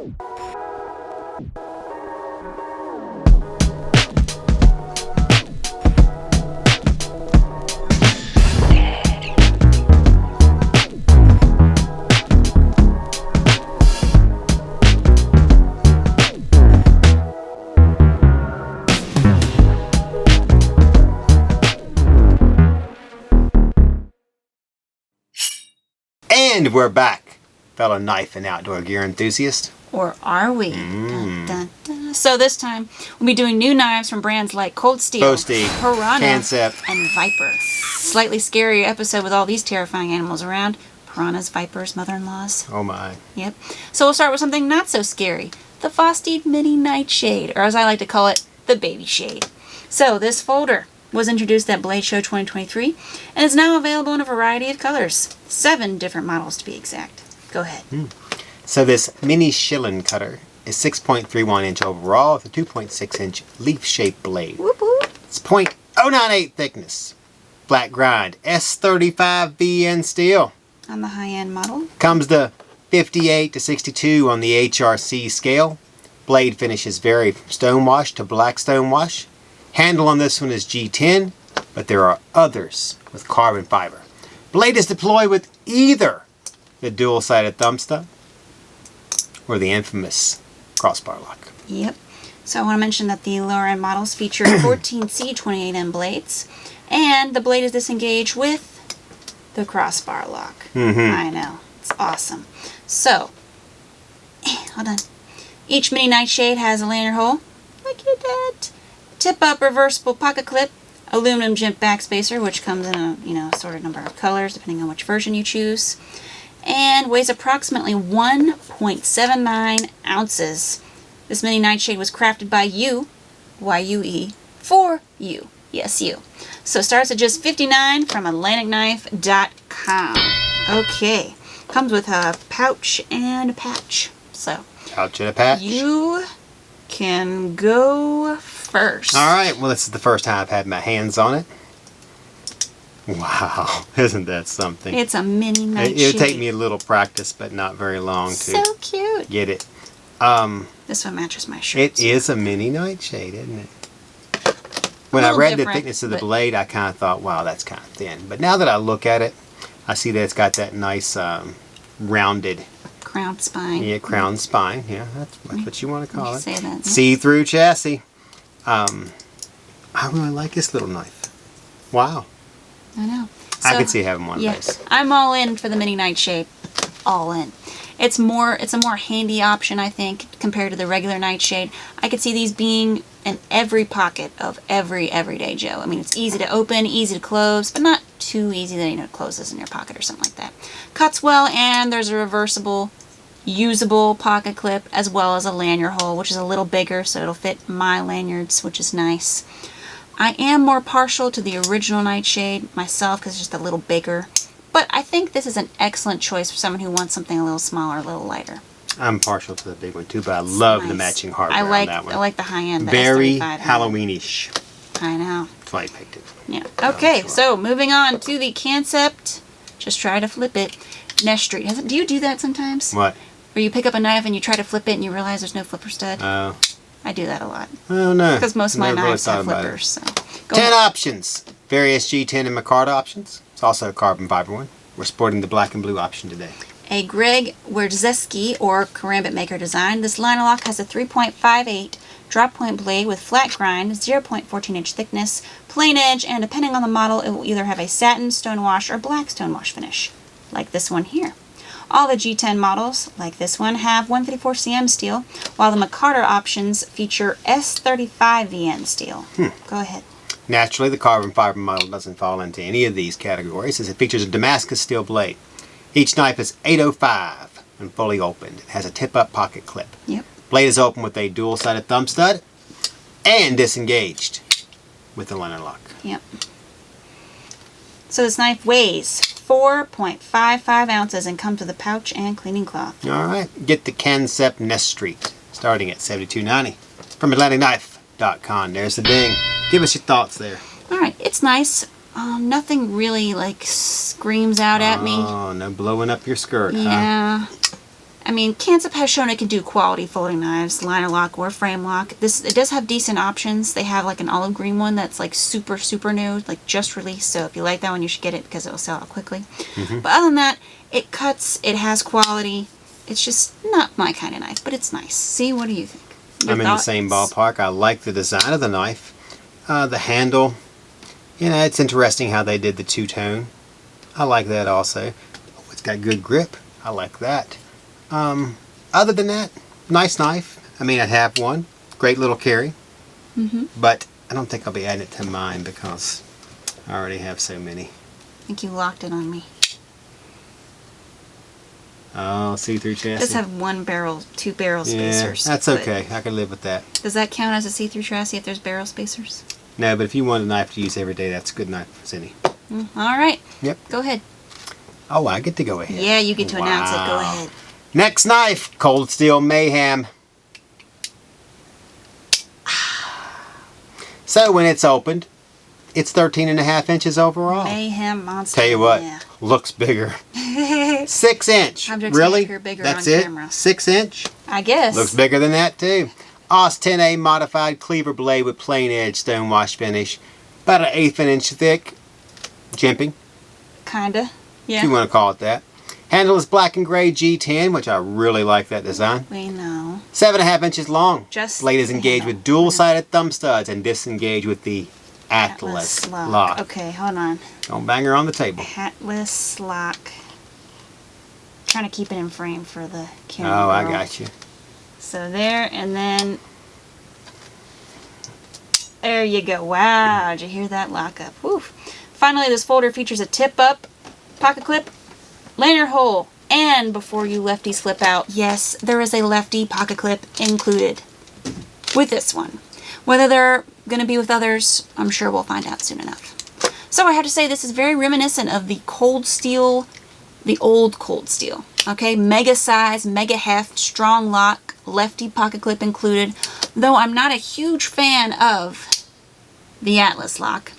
And we're back, fellow knife and outdoor gear enthusiasts. Or are we? Dun, dun, dun. So this time, we'll be doing new knives from brands like Cold Steel, Vosteed, Piranha, Kansept, and Viper. Slightly scarier episode with all these terrifying animals around. Piranhas, vipers, mother-in-laws. Oh my. Yep. So we'll start with something not so scary. The Vosteed Mini Nightshade, or as I like to call it, the Baby Shade. So this folder was introduced at Blade Show 2023 and is now available in a variety of colors. 7 different models to be exact. Go ahead. So this mini shilling cutter is 6.31 inch overall with a 2.6 inch leaf-shaped blade. Whoop whoop. It's .098 thickness. Flat grind. S35 VN steel. On the high-end model. Comes to 58 to 62 on the HRC scale. Blade finishes vary from stonewash to black stonewash. Handle on this one is G10, but there are others with carbon fiber. Blade is deployed with either the dual-sided thumb stub or the infamous crossbar lock. Yep. So I want to mention that the lower end models feature 14C 28M blades, and the blade is disengaged with the crossbar lock. I know. It's awesome. So, hold on. Each Mini Nightshade has a lanyard hole. Look at that. Tip-up reversible pocket clip, aluminum jimp backspacer, which comes in a assorted number of colors depending on which version you choose, and weighs approximately 1.79 ounces. This Mini Nightshade was crafted by you, Y-U-E, for you. Yes, you. So starts at just $59 from AtlanticKnife.com. Okay, comes with a pouch and a patch. So Pouch and a patch. you can go first. Alright, well this is the first time I've had my hands on it. Wow, isn't that something? It's a Mini Nightshade. It'll take me a little practice, but not very long to so cute. get it. This one matches my shirt. It is a Mini Nightshade, isn't it? When I read the thickness of the blade, I kind of thought, wow, that's kind of thin. But now that I look at it, I see that it's got that nice rounded crown spine. Yeah, crown spine. Yeah, that's what you want to call it. Say that. See-through chassis. I really like this little knife. Wow. I know. I could see having one of those. I'm all in for the Mini Nightshade. All in. It's a more handy option, I think, compared to the regular Nightshade. I could see these being in every pocket of every everyday Joe. I mean, it's easy to open, easy to close, but not too easy that it closes in your pocket or something like that. Cuts well, and there's a reversible, usable pocket clip as well as a lanyard hole, which is a little bigger, so it'll fit my lanyards, which is nice. I am more partial to the original Nightshade myself because it's just a little bigger. But I think this is an excellent choice for someone who wants something a little smaller, a little lighter. I'm partial to the big one too, but I love the matching hardware on that one. I like the high end. Very Halloweenish. I know. That's why I picked it. Yeah. Okay, so moving on to the Kansept. Just try to flip it. Nesstreet. Do you do that sometimes? What? Where you pick up a knife and you try to flip it and you realize there's no flipper stud? Oh. I do that a lot. Oh no. Because most of my knives have flippers. So. 10 options. Various G10 and Micarta options. It's also a carbon fiber one. We're sporting the black and blue option today. A Greg Wierzewski or Karambit Maker design. This liner lock has a 3.58 drop point blade with flat grind, 0.14 inch thickness, plain edge, and depending on the model, it will either have a satin, stonewash, or black stonewash finish, like this one here. All the G10 models, like this one, have 154 cm steel, while the Micarta options feature S35 VN steel. Go ahead. Naturally, the carbon fiber model doesn't fall into any of these categories as it features a Damascus steel blade. Each knife is 805 when fully opened. It has a tip-up pocket clip. Yep. Blade is open with a dual-sided thumb stud and disengaged with the liner lock. Yep. So this knife weighs 4.55 ounces and comes with a pouch and cleaning cloth. All right. Get the Kansept Nesstreet starting at $72.90 from AtlanticKnife.com. There's the ding. Give us your thoughts there. All right. It's nice. Nothing really like screams out at me. Oh, no blowing up your skirt, yeah. huh? I mean, Kansept has shown it can do quality folding knives, liner lock or frame lock. It does have decent options. They have like an olive green one that's like super, super new, like just released. So if you like that one, you should get it because it will sell out quickly. But other than that, it cuts, it has quality. It's just not my kind of knife, but it's nice. See, what do you think? I'm in the same ballpark. I like the design of the knife. The handle, you know, it's interesting how they did the two-tone. I like that also. Oh, it's got good grip. I like that. Other than that, nice knife. I mean, I have one. Great little carry. But I don't think I'll be adding it to mine because I already have so many. I think you locked it on me. Oh, see-through chassis. It does have two barrel spacers. That's okay. I can live with that. Does that count as a see-through chassis if there's barrel spacers? No, but if you want a knife to use every day, that's a good knife as any. All right. Yep. Go ahead. Oh, I get to go ahead. Yeah, you get to announce it. Go ahead. Next knife, Cold Steel Mayhem. So when it's opened, it's 13.5 inches overall. Mayhem monster. Tell you what, yeah. looks bigger. 6 inch. Objects Really? appear bigger That's on it? camera. 6 inch? I guess. Looks bigger than that too. A.S.L.S 10A modified cleaver blade with plain edge stonewash finish. About an 1/8 inch thick. Jimping, Kinda. Yeah. if you want to call it that. Handle is black and gray G10, which I really like that design. We know. 7.5 inches long. Just Blade is the engaged handle. with dual-sided thumb studs and disengaged with the A.S.L.S lock. lock. Okay, hold on. Don't bang her on the table. A.S.L.S lock. Trying to keep it in frame for the camera. Oh, I girl. got you. So there, and then there you go. Wow, did you hear that lock up? Woo. Finally, this folder features a tip-up pocket clip, lanyard hole, and before you lefties flip out, yes, there is a lefty pocket clip included with this one. Whether they're going to be with others, I'm sure we'll find out soon enough. So I have to say this is very reminiscent of the Cold Steel, the old Cold Steel. Okay, mega size, mega heft, strong lock, lefty pocket clip included. Though I'm not a huge fan of the A.S.L.S lock,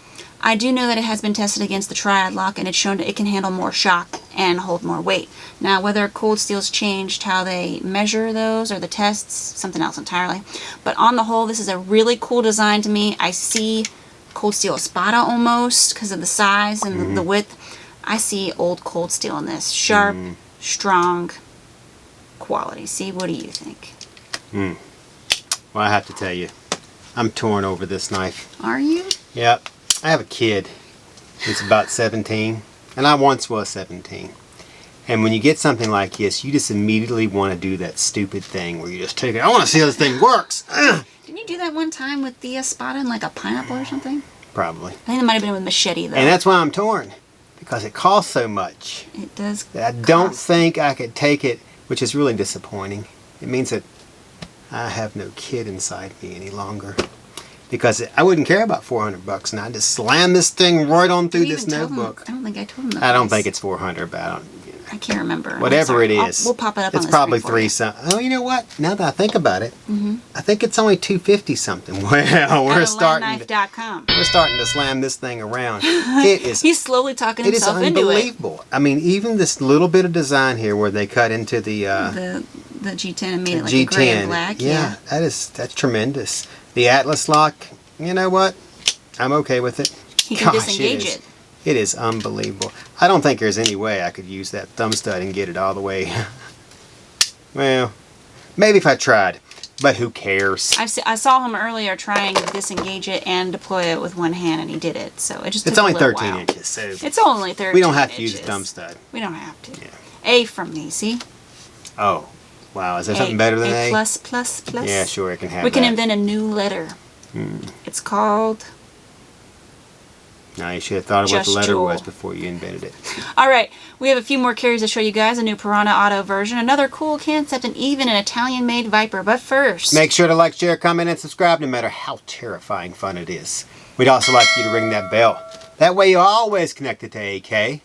I do know that it has been tested against the Triad lock and it's shown that it can handle more shock and hold more weight. Now, whether Cold Steel's changed how they measure those or the tests, something else entirely. But on the whole, this is a really cool design to me. I see Cold Steel Espada almost because of the size and the width. I see old Cold Steel in this. Sharp, strong, quality. See, what do you think? Well, I have to tell you, I'm torn over this knife. Are you? Yep. I have a kid who's about 17, and I once was 17. And when you get something like this, you just immediately want to do that stupid thing where you just take it. I want to see how this thing works. Ugh. Didn't you do that one time with the Espada and like a pineapple or something? Probably. I think it might have been with Machete though. And that's why I'm torn, because it costs so much. It does. I don't think I could take it, which is really disappointing. It means that I have no kid inside me any longer. Because I wouldn't care about $400 and I'd just slam this thing right on through this notebook. I don't think I told him that. I don't think it's 400, but I can't remember. Whatever it is. We'll pop it up on it's the probably screen for you. 3 something. Oh, you know what? Now that I think about it, I think it's only 250 something. Well, we're starting to slam this thing around. It is. He's slowly talking himself into it. It is unbelievable. I mean, even this little bit of design here where they cut into the G10 and made it like G10, a gray and black. Yeah, that's tremendous. The A.S.L.S lock, you know what? I'm okay with it. He can disengage it. It is unbelievable. I don't think there's any way I could use that thumb stud and get it all the way. Well, maybe if I tried, but who cares? I saw him earlier trying to disengage it and deploy it with one hand, and he did it. So it just took it's only a little 13 while. inches, so it's only 13 we don't have to inches. use a thumb stud. We don't have to. Yeah. A from me, see? Oh, wow. Is there something better than A? plus, plus, plus. Yeah, sure, it can have We can that. invent a new letter. It's called... No, you should have thought of what the Just letter Jewel. was before you invented it. Alright, we have a few more carries to show you guys. A new Piranha Auto version, another cool Kansept, and even an Italian-made Viper. But first... Make sure to like, share, comment, and subscribe no matter how terrifying fun it is. We'd also like you to ring that bell. That way you're always connected to AK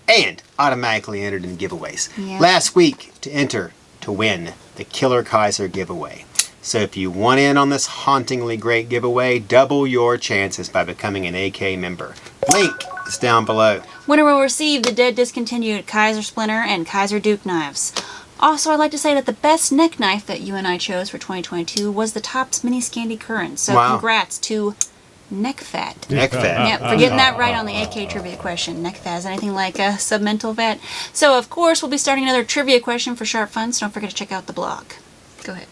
and automatically entered in giveaways. Yep. Last week, to enter to win the Killer Kizerz giveaway. So if you want in on this hauntingly great giveaway, double your chances by becoming an AK member. Link is down below. Winner will receive the dead discontinued Kizerz Splinter and Kizerz Duke knives. Also, I'd like to say that the best neck knife that you and I chose for 2022 was the Topps Mini Scandi Current. So Wow. congrats to Neck Fat. Neck fat. Yep, for getting that right on the AK trivia question. Neck fat is anything like a submental fat? So, of course, we'll be starting another trivia question for Sharp Fun, so don't forget to check out the blog. Go ahead.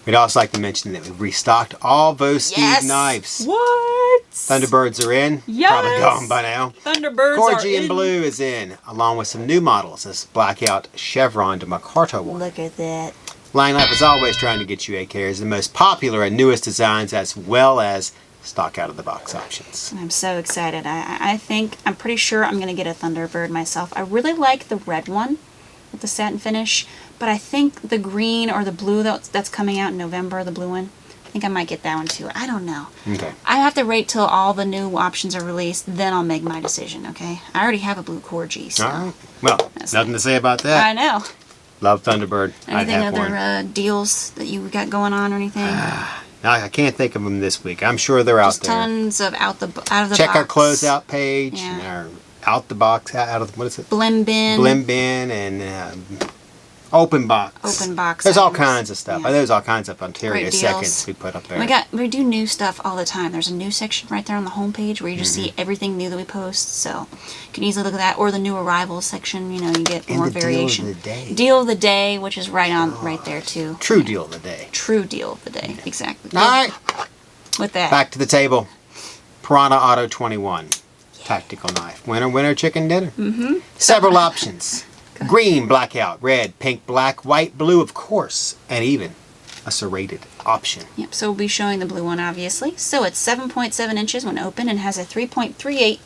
We'd also like to mention that we've restocked all Vosteed Yes! knives. What? Thunderbirds are in. Yes! Probably gone by now. Thunderbirds Corgi are in in. blue is in, along with some new models. This blackout chevron to McCarta one. Look at that. Line Life is always trying to get you AKers, the most popular and newest designs, as well as stock out of the box options. I'm so excited. I'm pretty sure I'm going to get a Thunderbird myself. I really like the red one with the satin finish, but I think the green or the blue that's coming out in November, the blue one, I think I might get that one too. I don't know. Okay. I have to wait till all the new options are released, then I'll make my decision, okay? I already have a blue Corgi, so. All right. Well, That's nothing to say about I that. know. Love Thunderbird. I'd Anything have one. other deals that you got going on or anything? I can't think of them this week. I'm sure they're Just out there. tons of out of the box. Check our closeout page, Yeah. and our out the box, out of, what is it? Blim bin. Blim bin and open box. Open box There's all items. kinds of stuff. Yeah. There's all kinds of Ontario Great deals. seconds we put up there. We do new stuff all the time. There's a new section right there on the homepage where you just see everything new that we post. So you can easily look at that, or the new arrivals section. You know, you get And more the variation. deal of the day. Deal of the day, which is right there too. True deal of the day. True deal of the day, exactly. All right, With that, back to the table. Piranha Auto 21. Tactical knife. Winner, chicken dinner. Mm-hmm. Several options. Green, blackout, red, pink, black, white, blue, of course, and even a serrated option. Yep, so we'll be showing the blue one, obviously. So it's 7.7 inches when open and has a 3.38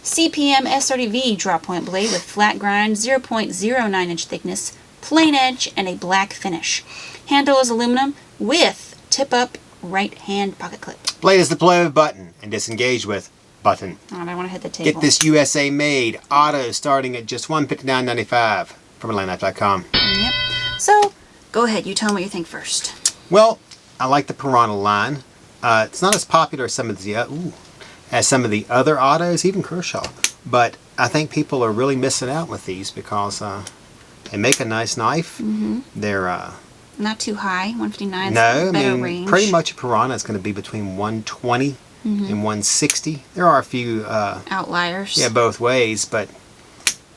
CPM S30V drop point blade with flat grind, 0.09 inch thickness, plain edge, and a black finish. Handle is aluminum with tip-up right hand pocket clip. Blade is deployed button and disengaged with button. Oh, I want to hit the table. Get this USA made auto starting at just $159.95 from AtlantaKnife.com. Yep. So, go ahead. You tell me what you think first. Well, I like the Piranha line. It's not as popular as some of the other autos, even Kershaw. But I think people are really missing out with these because they make a nice knife. Mm-hmm. They're Not too high. 159 is no, better I mean range. pretty much a Piranha is going to be between 120 and 160. There are a few outliers. yeah, both ways, but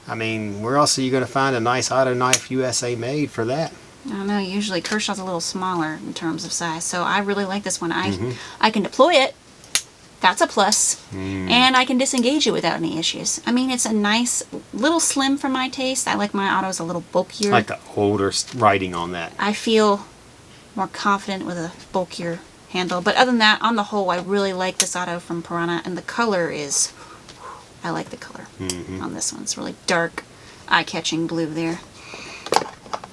I mean, where else are you going to find a nice auto knife USA made for that? I don't know. Usually Kershaw's a little smaller in terms of size, so I really like this one. I can deploy it. That's a plus. And I can disengage it without any issues. I mean, it's a nice, little slim for my taste. I like my autos a little bulkier. I like the older writing on that. I feel more confident with a bulkier handle. But other than that, on the whole, I really like this auto from Piranha, and the color is, I like the color on this one. It's really dark, eye-catching blue there.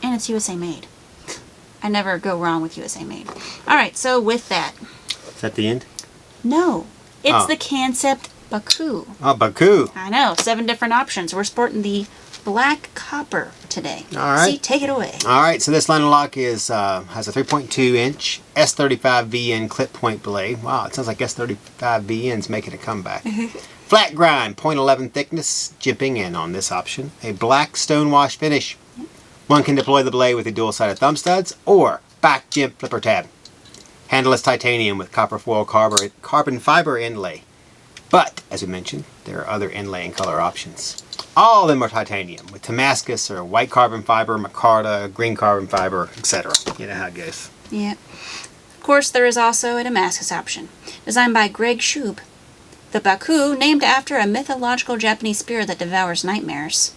And it's USA made. I never go wrong with USA made. Alright, so with that. Is that the end? No, it's Oh. the Kansept Baku. Oh, Baku. I know, 7 different options. We're sporting the black copper today. All right. See, take it away. All right, so this line of lock is has a 3.2 inch S35 VN clip point blade. Wow, it sounds like S35 VN's making a comeback. Flat grind, 0.11 thickness, jimping in on this option. A black stonewash finish. One can deploy the blade with a dual-sided thumb studs or back jimp flipper tab. Handle is titanium with copper foil carbon fiber inlay. But, as we mentioned, there are other inlay and color options. All of them are titanium with Damascus or white carbon fiber, micarta, green carbon fiber, etc. You know how it goes. Yeah. Of course, there is also a Damascus option. Designed by Greg Shub. The Baku, named after a mythological Japanese spirit that devours nightmares.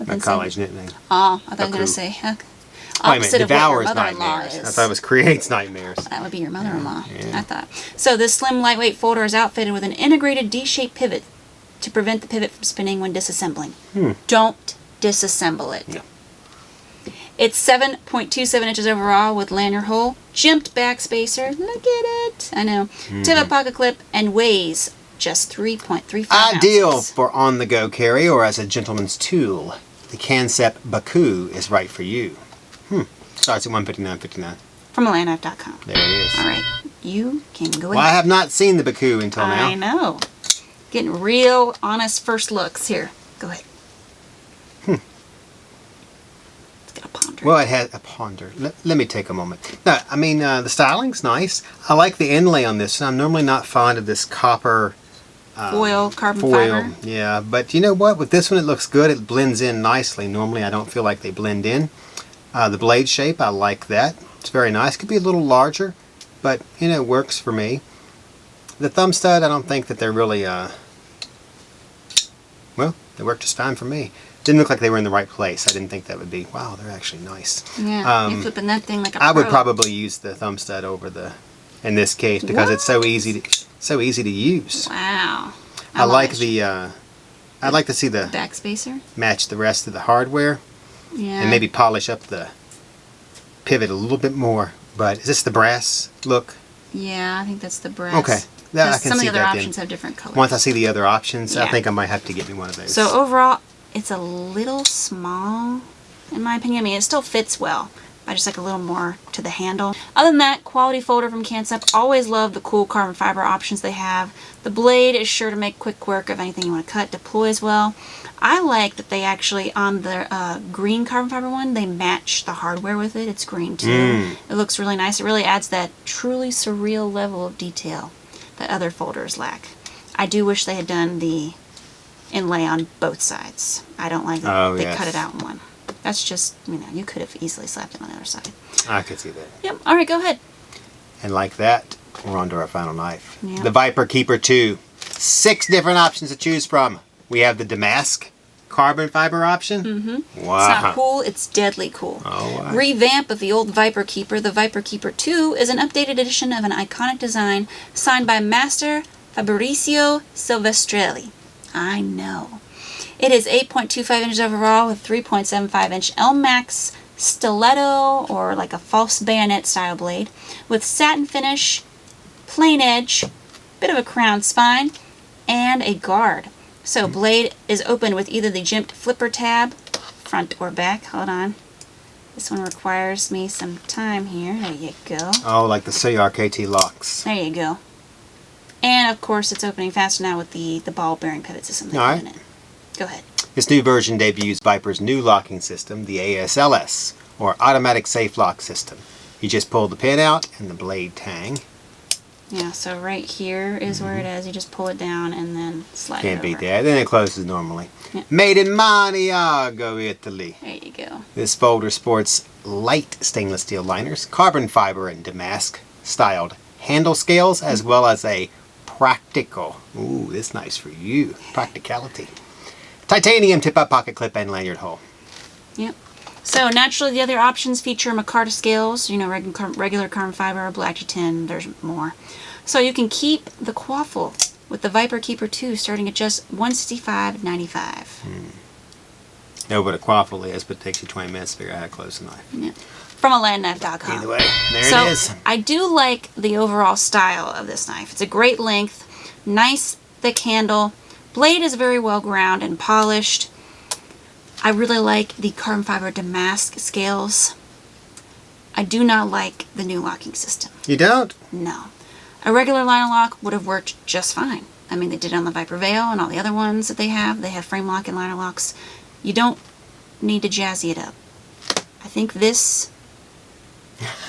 My college nickname. Oh, I thought I was Baku. going to say. Wait a minute, Opposite of what your devours mother-in-law nightmares. is. I thought it was creates nightmares. That would be your mother-in-law, Yeah. I thought. So this slim, lightweight folder is outfitted with an integrated D-shaped pivot to prevent the pivot from spinning when disassembling. Don't disassemble it. No. It's 7.27 inches overall with lanyard hole, jimped back spacer. Look at it. I know. Tip-up pocket clip and weighs just 3.35 Ideal ounces. for on-the-go carry or as a gentleman's tool. The Kansept Baku is right for you. Starts at $159.59. From AtlantaKnife.com. There it is. All right. You can go Well, I ahead. have not seen the Baku until now. I know. Getting real honest first looks here. Go ahead. ponder. Well, it has a ponder. Let me take a moment. No, I mean, the styling's nice. I like the inlay on this. I'm normally not fond of this copper Foil, carbon fiber. Yeah, but you know what? With this one, it looks good. It blends in nicely. Normally, I don't feel like they blend in. The blade shape, I like that. It's very nice. Could be a little larger, but, you know, works for me. The thumb stud, I don't think that they're really, well, they work just fine for me. Didn't look like they were in the right place. I didn't think that would be, wow, they're actually nice. Yeah, you're flipping that thing like a I would pro. probably use the thumb stud over the, in this case, because it's so easy to use. Wow. I like the, I'd like to see the backspacer. Match the rest of the hardware. Yeah. And maybe polish up the pivot a little bit more. But is this the brass look? Yeah, I think that's the brass. Okay. Yeah, I can some of see the other that options then. have different colors. Once I see the other options, I Yeah. think I might have to get me one of those. So overall, it's a little small, in my opinion. I mean, it still fits well. I just like a little more to the handle. Other than that, quality folder from Kansept. Always love the cool carbon fiber options they have. The blade is sure to make quick work of anything you want to cut. Deploys well. I like that they actually, on the green carbon fiber one, they match the hardware with it. It's green too. It looks really nice. It really adds that truly surreal level of detail that other folders lack. I do wish they had done the inlay on both sides. I don't like that they cut it out in one. That's just, you know, you could have easily slapped it on the other side. I could see that. Yep. All right, go ahead. And like that, we're on to our final knife. Yep. The Viper Keeper 2. 6 different options to choose from. We have the damask carbon fiber option. Mm-hmm. Wow. It's not cool, it's deadly cool. Oh, wow. Revamp of the old Viper Keeper. The Viper Keeper 2 is an updated edition of an iconic design signed by Master Fabrizio Silvestrelli. I know. It is 8.25 inches overall with 3.75 inch LMAX stiletto or like a false bayonet style blade with satin finish, plain edge, bit of a crown spine, and a guard. So blade is open with either the jimped flipper tab, front or back. Hold on. This one requires me some time here. There you go. Oh, like the CRKT locks. There you go. And of course it's opening faster now with the ball bearing pivot system. All right. In it. Go ahead. This new version debuts Viper's new locking system, the A.S.L.S, or Automatic Safe Lock System. You just pull the pin out and the blade tang. Yeah, so right here is where it is. You just pull it down and then slide Can't it over. beat that. Then it closes normally. Yeah. Made in Maniago, Italy. There you go. This folder sports light stainless steel liners, carbon fiber and damask styled handle scales, as well as a practical, ooh, this is nice for you, practicality, titanium tip-up pocket clip and lanyard hole. Yep. So naturally the other options feature micarta scales, you know, regular carbon fiber, black tin, there's more. So you can keep the quaffle with the Viper Keeper 2 starting at just $165.95. Know what a quaffle is, but it takes you 20 minutes to figure out how to close a knife. Yeah. From AlandKnife.com. Either way, there So it is. I do like the overall style of this knife. It's a great length, nice thick handle. Blade is very well ground and polished. I really like the carbon fiber damask scales. I do not like the new locking system. You don't? No. A regular liner lock would have worked just fine. I mean, they did it on the Viper Veil and all the other ones that they have. They have frame lock and liner locks. You don't need to jazzy it up. I think this,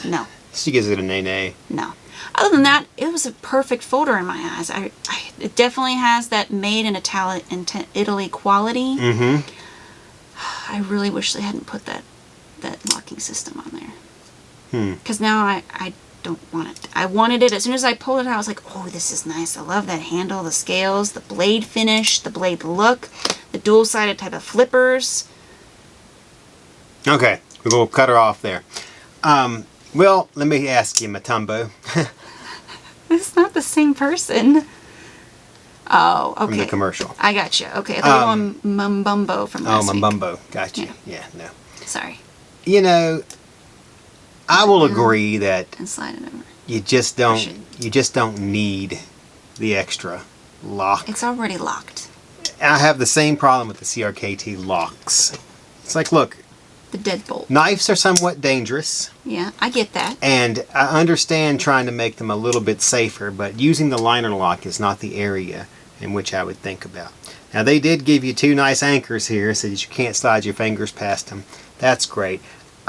no. She gives it a nay-nay. No. Other than that, it was a perfect folder in my eyes. It definitely has that made in Italy quality. Mm-hmm. I really wish they hadn't put that locking system on there. Hmm. Because now I don't want it. I wanted it. As soon as I pulled it out, I was like, oh, this is nice. I love that handle, the scales, the blade finish, the blade look, the dual-sided type of flippers. Okay, we'll cut her off there. Well, let me ask you, Matumbo. It's not the same person. Oh, okay. From the commercial. I got you. Okay, I thought you were Mumbumbo from last week. Mambumbo. Got you. Yeah, no. Sorry. You know, I will agree that And slide it over. you just don't need the extra lock. It's already locked. I have the same problem with the CRKT locks. It's like, look, The deadbolt. knives are somewhat dangerous, Yeah, I get that. and I understand trying to make them a little bit safer, but using the liner lock is not the area in which I would think about. Now, they did give you 2 nice anchors here so that you can't slide your fingers past them. That's great.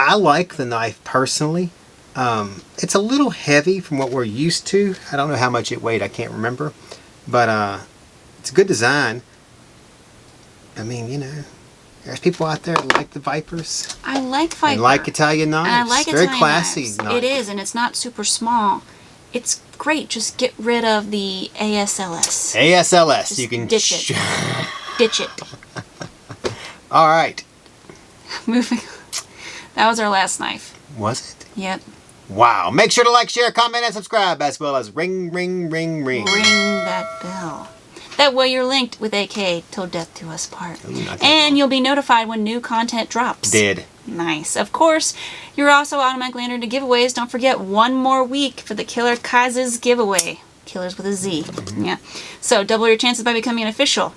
I like the knife personally. It's a little heavy from what we're used to. I don't know how much it weighed. I can't remember. But it's a good design. I mean, you know, there's people out there that like the Vipers. I like Viper. And like Italian knives. And I like Very Italian classy knives. knife. It is, and it's not super small. It's great. Just get rid of the A.S.L.S. A.S.L.S. Just You can ditch it. Ditch it. All right. Moving. That was our last knife. Was it? Yep. Wow. Make sure to like, share, comment, and subscribe, as well as ring, ring, ring, ring. Ring that bell. That way you're linked with AK till death do us part. Ooh, not that And long. you'll be notified when new content drops. Did. Nice. Of course, you're also automatically entered into giveaways. Don't forget, one more week for the Killer Kizerz giveaway. Killers with a Z. Yeah. So double your chances by becoming an official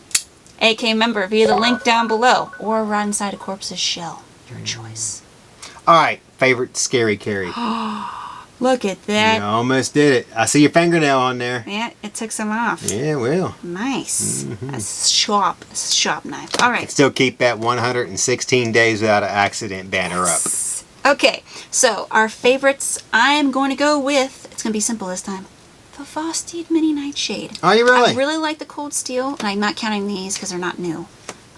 AK member via the link down below, or right inside a corpse's shell. Your choice. All right. Favorite scary carry. Look at that. You almost did it. I see your fingernail on there. Yeah, it took some off. Yeah, well. Nice. A sharp knife. All right. Still keep that 116 days without an accident banner up. Okay, so our favorites, I am going to go with, it's going to be simple this time, the Vosteed Mini Nightshade. Are you really? I really like the Cold Steel, and I'm not counting these because they're not new.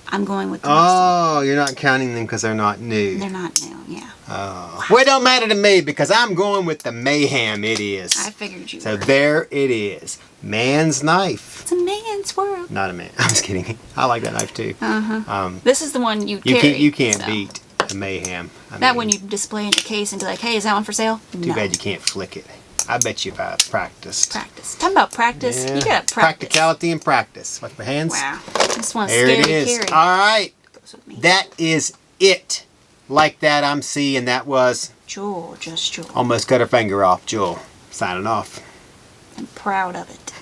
I'm going with the Oh, you're not counting them because they're not new. They're not new, yeah. Oh. Well, it don't matter to me because I'm going with the Mayhem it is. I figured you So were. there it is. Man's knife. It's a man's world. Not a man. I'm just kidding. I like that knife too. This is the one you You carry. can't so. beat the Mayhem. I That mean, one you display in your case and be like, hey, is that one for sale? Too bad you can't flick it. I bet you if I practiced. Practice. Talking about practice, Yeah. you gotta practice. Practicality and practice. Watch my hands. Wow. This one's There scary it to is. carry. All right. Goes with me. That is it. Like that, I'm seeing that was Jewel, just Jewel. almost cut her finger off. Jewel, signing off. I'm proud of it.